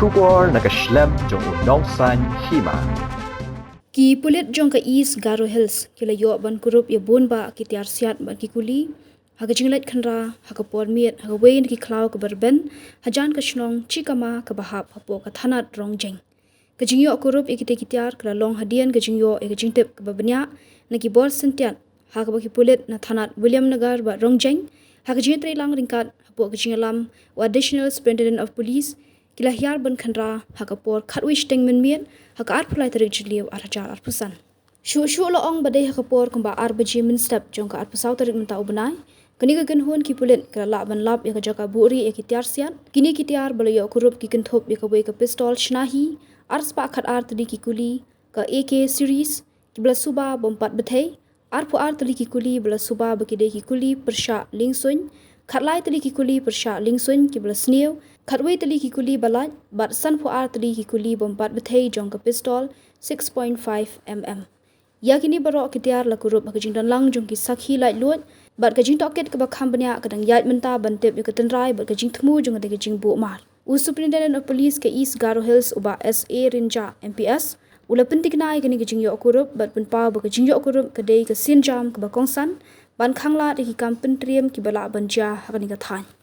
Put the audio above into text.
Trubor nakashlem jong unong san Hima. Ki Pulit jong ka East Garo Hills kila yo ban Kurup ya bonba ki Tiar Siat ban ki Kuli haga jinglet khanra haga por miet haga wein ki Khlaw ka berben Hajan ka shnong Chikama ka bahap hapo ka thanat rong jeng ka jingyo Kurup ikite ki Tiar kala long hadian ka jingyo e ka jingtep ka babnya na ki bor sentiat haga ba ki Pulit na thanat William Nagar ba rong jeng haga jintre lang ringkat hapo ka jingalam wa additional superintendent of police kila hiar ban khanra haga por khatwish teng men miet haga art pulai tarik jliu arhajar arpusan shu lo ong badai haga por kumba arbaji min step jong ka arpusau tarik menta ubnai kini ka gen hon ki Pulit kala la ban lap ya ka jaka buri ya ki Tiar Siat kini ki Tiar bala yo Kurup ki kenthop ya ka wei ka pistol shnahi arspa khat art di ki Kuli ka AK series ki bala suba bompat bethei arpu art li ki Kuli bala suba ba ki de ki Kuli persha lingsun khatlai tali ki Kuli persha lingsun ki bala snew khatwei tali ki Kuli balat bat san pu art tali ki Kuli bompat bethei jong ka pistol 6.5 mm ya kini barok ki Tiar la Kurup ka jingdan lang jong ki sakhi lai luat bat ka jing toket ka ba khambanya kadang yat menta bantep ya ka tenrai bat ka jing thmu jong ka jing bu mar superintendent of police ke East Garo Hills uba SA Rinja MPS ula pentik nai kini ka jing yo Kurup bat pen pa ba ka jing yo Kurup ka dei ka sin jam ka ba kongsan ban khangla de ki kam pentriam ki bala banja ha ka ni ka than